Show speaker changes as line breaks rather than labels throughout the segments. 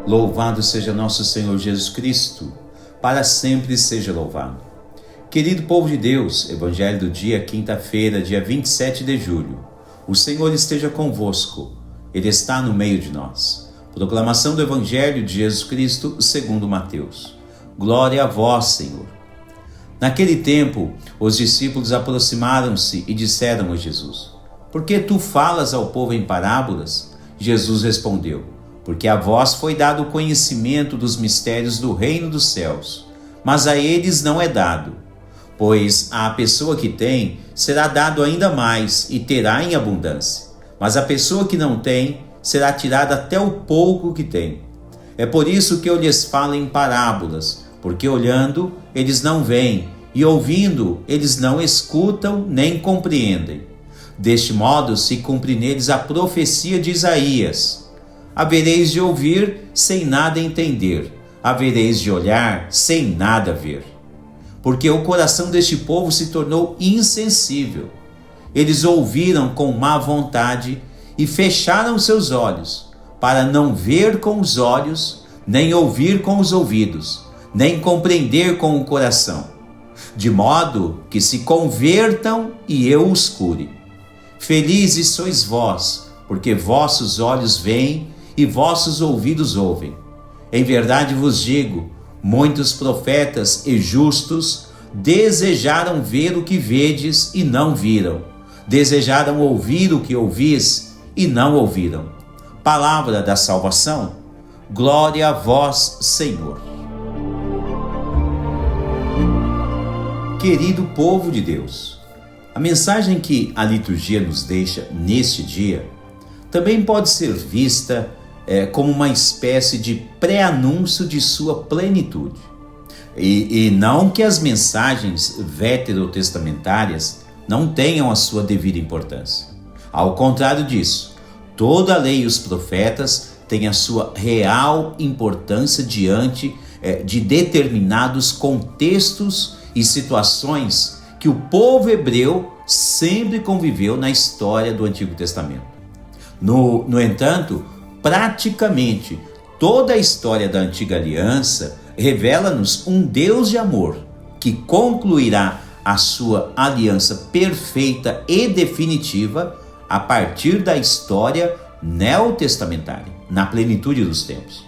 Louvado seja nosso Senhor Jesus Cristo, para sempre seja louvado. Querido povo de Deus, Evangelho do dia, quinta-feira, dia 27 de julho. O Senhor esteja convosco, Ele está no meio de nós. Proclamação do Evangelho de Jesus Cristo segundo Mateus. Glória a vós, Senhor. Naquele tempo, os discípulos aproximaram-se e disseram a Jesus: Por que tu falas ao povo em parábolas? Jesus respondeu: Porque a vós foi dado o conhecimento dos mistérios do reino dos céus, mas a eles não é dado. Pois à pessoa que tem, será dado ainda mais e terá em abundância. Mas a pessoa que não tem, será tirada até o pouco que tem. É por isso que eu lhes falo em parábolas, porque olhando, eles não veem, e ouvindo, eles não escutam nem compreendem. Deste modo se cumpre neles a profecia de Isaías: Havereis de ouvir sem nada entender, havereis de olhar sem nada ver. Porque o coração deste povo se tornou insensível. Eles ouviram com má vontade e fecharam seus olhos, para não ver com os olhos, nem ouvir com os ouvidos, nem compreender com o coração, de modo que se convertam e eu os cure. Felizes sois vós, porque vossos olhos veem e vossos ouvidos ouvem. Em verdade vos digo, muitos profetas e justos desejaram ver o que vedes e não viram, desejaram ouvir o que ouvis e não ouviram. Palavra da salvação, glória a vós, Senhor. Querido povo de Deus, a mensagem que a liturgia nos deixa neste dia também pode ser vista como uma espécie de pré-anúncio de sua plenitude. E não que as mensagens veterotestamentárias não tenham a sua devida importância. Ao contrário disso, toda a lei e os profetas têm a sua real importância diante de determinados contextos e situações que o povo hebreu sempre conviveu na história do Antigo Testamento. No entanto, praticamente toda a história da Antiga Aliança revela-nos um Deus de amor que concluirá a sua aliança perfeita e definitiva a partir da história neotestamentária, na plenitude dos tempos.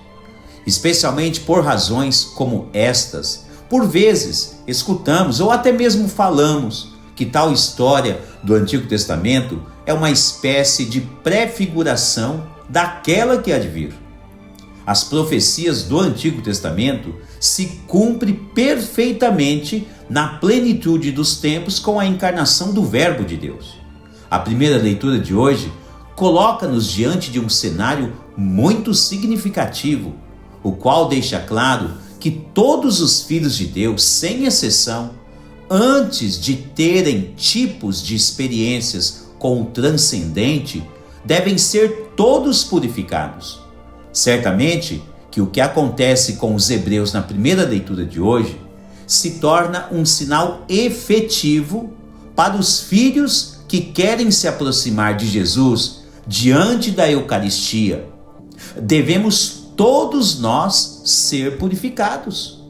Especialmente por razões como estas, por vezes escutamos ou até mesmo falamos que tal história do Antigo Testamento é uma espécie de prefiguração daquela que há de vir. As profecias do Antigo Testamento se cumprem perfeitamente na plenitude dos tempos com a encarnação do Verbo de Deus. A primeira leitura de hoje coloca-nos diante de um cenário muito significativo, o qual deixa claro que todos os filhos de Deus, sem exceção, antes de terem tipos de experiências com o transcendente, devem ser todos purificados. Certamente que o que acontece com os hebreus na primeira leitura de hoje se torna um sinal efetivo para os filhos que querem se aproximar de Jesus diante da Eucaristia. Devemos todos nós ser purificados.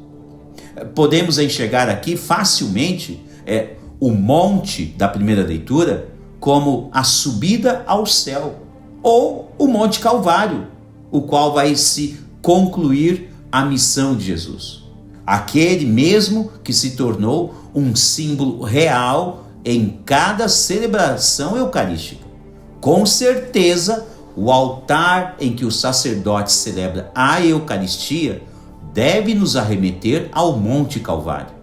Podemos enxergar aqui facilmente o monte da primeira leitura como a subida ao céu, ou o Monte Calvário, o qual vai se concluir a missão de Jesus. Aquele mesmo que se tornou um símbolo real em cada celebração eucarística. Com certeza, o altar em que o sacerdote celebra a Eucaristia deve nos arremeter ao Monte Calvário.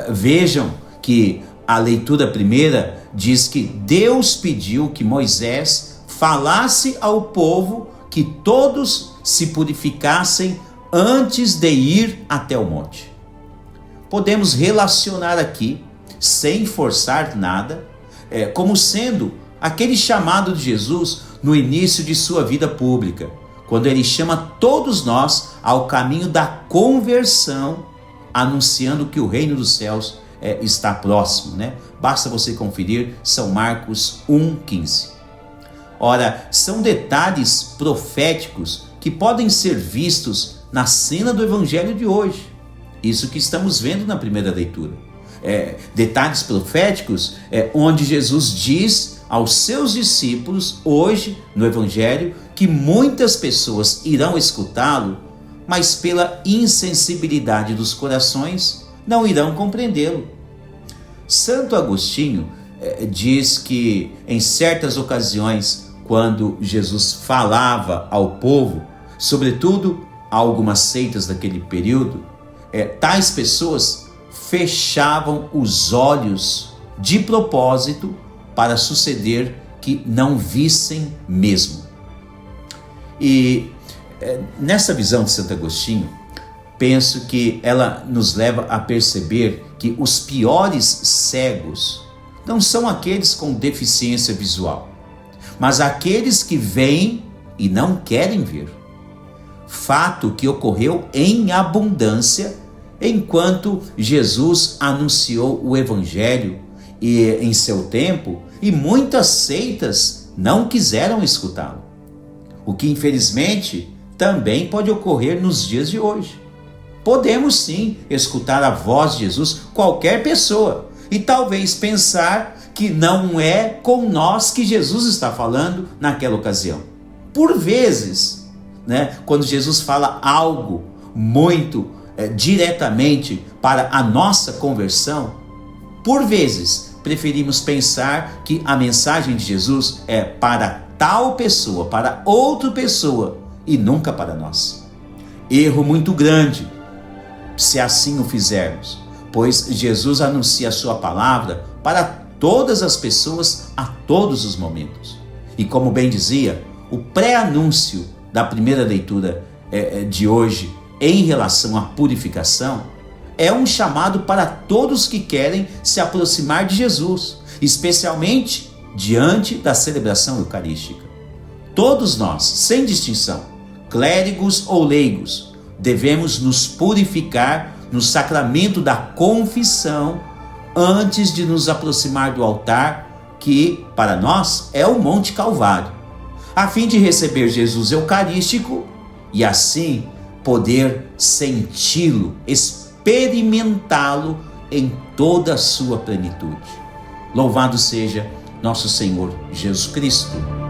Vejam que a leitura primeira diz que Deus pediu que Moisés falasse ao povo que todos se purificassem antes de ir até o monte. Podemos relacionar aqui, sem forçar nada, como sendo aquele chamado de Jesus no início de sua vida pública, quando ele chama todos nós ao caminho da conversão, anunciando que o reino dos céus está próximo, né? Basta você conferir São Marcos 1,15. Ora, são detalhes proféticos que que podem ser vistos na cena do evangelho de hoje. Isso que estamos vendo na primeira leitura. Detalhes proféticos onde Jesus diz aos seus discípulos, hoje no evangelho, que muitas pessoas irão escutá-lo, mas pela insensibilidade dos corações não irão compreendê-lo. Santo Agostinho diz que em certas ocasiões, quando Jesus falava ao povo, sobretudo a algumas seitas daquele período, tais pessoas fechavam os olhos de propósito para suceder que não vissem mesmo. E nessa visão de Santo Agostinho, penso que ela nos leva a perceber que os piores cegos não são aqueles com deficiência visual, mas aqueles que veem e não querem ver. Fato que ocorreu em abundância enquanto Jesus anunciou o evangelho em seu tempo, e muitas seitas não quiseram escutá-lo. O que infelizmente também pode ocorrer nos dias de hoje. Podemos sim escutar a voz de Jesus, qualquer pessoa, e talvez pensar que não é com nós que Jesus está falando naquela ocasião. Por vezes, quando Jesus fala algo muito diretamente para a nossa conversão, por vezes preferimos pensar que a mensagem de Jesus é para tal pessoa, para outra pessoa, e nunca para nós. Erro muito grande, se assim o fizermos, pois Jesus anuncia a sua palavra para todas as pessoas a todos os momentos. E como bem dizia, o pré-anúncio da primeira leitura de hoje em relação à purificação é um chamado para todos que querem se aproximar de Jesus, especialmente diante da celebração eucarística. Todos nós, sem distinção, clérigos ou leigos, devemos nos purificar no sacramento da confissão antes de nos aproximar do altar, que para nós é o Monte Calvário, a fim de receber Jesus eucarístico e assim poder senti-lo, experimentá-lo em toda a sua plenitude. Louvado seja nosso Senhor Jesus Cristo.